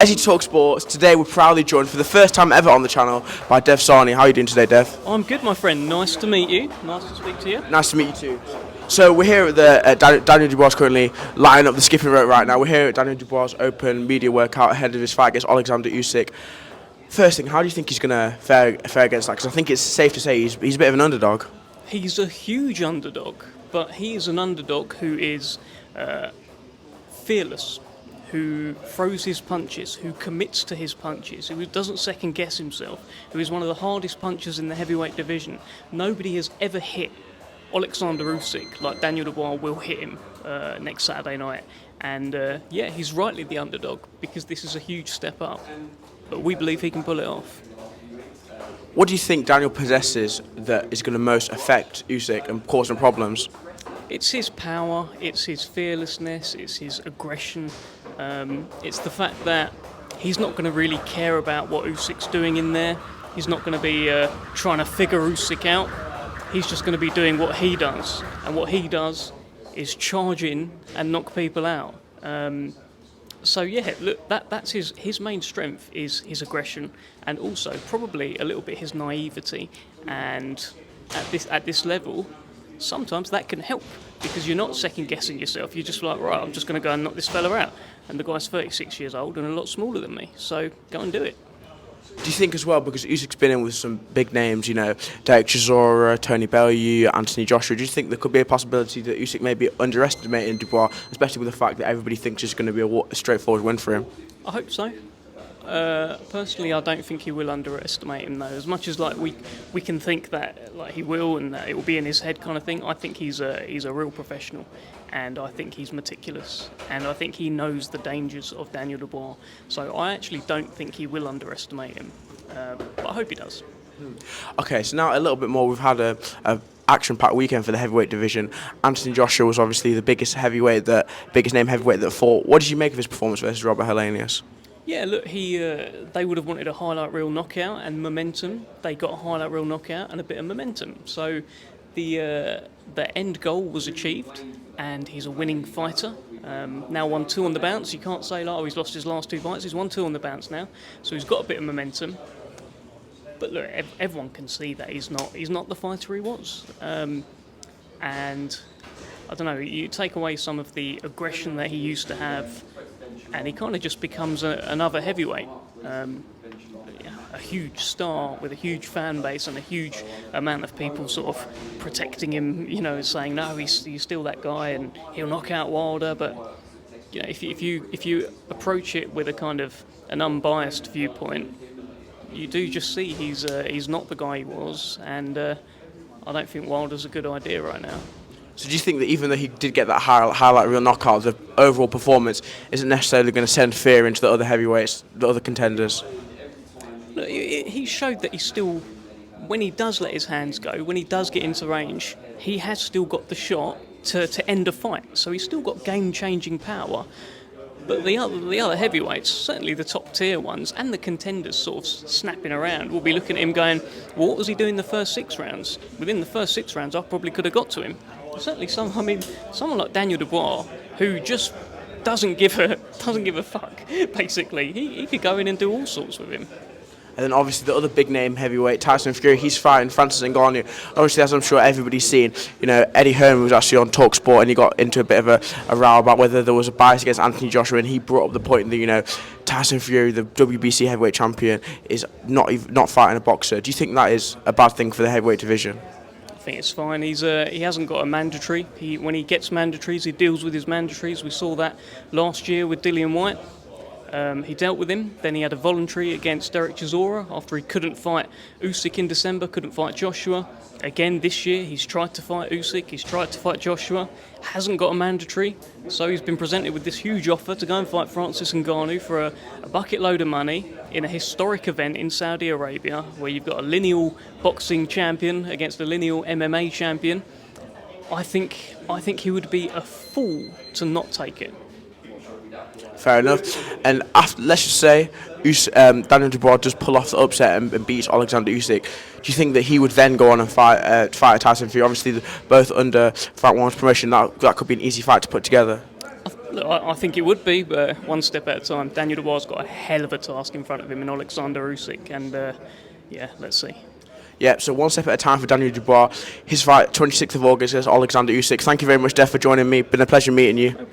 As you talk sports, today we're proudly joined for the first time ever on the channel by Sahni. How are you doing today, Dev? I'm good, my friend. Nice to meet you. Nice to speak to you. Nice to meet you too. So we're here at the Daniel Dubois currently lining up the skipping rope right now. We're here at Daniel Dubois' open media workout ahead of his fight against Alexander Usyk. First thing, how do you think he's going to fare against that? Because I think it's safe to say he's a bit of an underdog. He's a huge underdog, but he is an underdog who is fearless, who throws his punches, who commits to his punches, who doesn't second guess himself, who is one of the hardest punchers in the heavyweight division. Nobody has ever hit Alexander Usyk like Daniel Dubois will hit him next Saturday night. And he's rightly the underdog because this is a huge step up. But we believe he can pull it off. What do you think Daniel possesses that is going to most affect Usyk and cause him problems? It's his power, it's his fearlessness, it's his aggression. It's the fact that he's not going to really care about what Usyk's doing in there. He's not going to be trying to figure Usyk out. He's just going to be doing what he does. And what he does is charge in and knock people out. That's his main strength is his aggression and also probably a little bit his naivety. And at this level, sometimes that can help because you're not second guessing yourself. You're just like, right, I'm just going to go and knock this fella out. And the guy's 36 years old and a lot smaller than me, so go and do it. Do you think as well, because Usyk's been in with some big names, Derek Chisora, Tony Bellew, Anthony Joshua, do you think there could be a possibility that Usyk may be underestimating Dubois, especially with the fact that everybody thinks it's going to be a straightforward win for him? I hope so. Personally, I don't think he will underestimate him though. As much as we can think that he will and that it will be in his head kind of thing, I think he's a real professional, and I think he's meticulous, and I think he knows the dangers of Daniel Dubois. So I actually don't think he will underestimate him, but I hope he does. Okay, so now a little bit more. We've had a action-packed weekend for the heavyweight division. Anthony Joshua was obviously the biggest name heavyweight that fought. What did you make of his performance versus Robert Helenius? Yeah, look, they would have wanted a highlight reel knockout and momentum. They got a highlight reel knockout and a bit of momentum. So the end goal was achieved, and he's a winning fighter. Now 1-2 on the bounce. You can't say, he's lost his last two fights. He's 1-2 on the bounce now. So he's got a bit of momentum. But look, everyone can see that he's not the fighter he was. And I don't know, you take away some of the aggression that he used to have, and he kind of just becomes another heavyweight. A huge star with a huge fan base and a huge amount of people sort of protecting him, saying, no, he's still that guy and he'll knock out Wilder. But if you approach it with a kind of an unbiased viewpoint, you do just see he's not the guy he was, and I don't think Wilder's a good idea right now. So do you think that even though he did get that highlight reel knockout, the overall performance isn't necessarily going to send fear into the other heavyweights, the other contenders? Look, he showed that he's still, when he does let his hands go, when he does get into range, he has still got the shot to end a fight. So he's still got game-changing power. But the other heavyweights, certainly the top tier ones, and the contenders sort of snapping around, will be looking at him going, well, what was he doing the first 6 rounds? Within the first 6 rounds, I probably could have got to him. Certainly, someone like Daniel Dubois, who just doesn't give a fuck. Basically, he could go in and do all sorts with him. And then obviously the other big name heavyweight, Tyson Fury, he's fighting Francis Ngannou. Obviously, as I'm sure everybody's seen, Eddie Hearn was actually on TalkSport and he got into a bit of a row about whether there was a bias against Anthony Joshua, and he brought up the point that Tyson Fury, the WBC heavyweight champion, is not fighting a boxer. Do you think that is a bad thing for the heavyweight division? I think it's fine. He hasn't got a mandatory. When he gets mandatories, he deals with his mandatories. We saw that last year with Dillian Whyte. He dealt with him. Then he had a voluntary against Derek Chisora after he couldn't fight Usyk in December, couldn't fight Joshua. Again this year, he's tried to fight Usyk, he's tried to fight Joshua, hasn't got a mandatory. So he's been presented with this huge offer to go and fight Francis Ngannou for a bucket load of money in a historic event in Saudi Arabia, where you've got a lineal boxing champion against a lineal MMA champion. I think he would be a fool to not take it. Fair enough. And let's just say Daniel Dubois does pull off the upset and beats Alexander Usyk. Do you think that he would then go on and fight Tyson Fury? Obviously, both under Frank Warren's promotion, that could be an easy fight to put together. Look, I think it would be, but one step at a time. Daniel Dubois got a hell of a task in front of him in Alexander Usyk, and yeah, let's see. Yeah, so one step at a time for Daniel Dubois. His fight, 26th of August against Alexander Usyk. Thank you very much, Def, for joining me. Been a pleasure meeting you.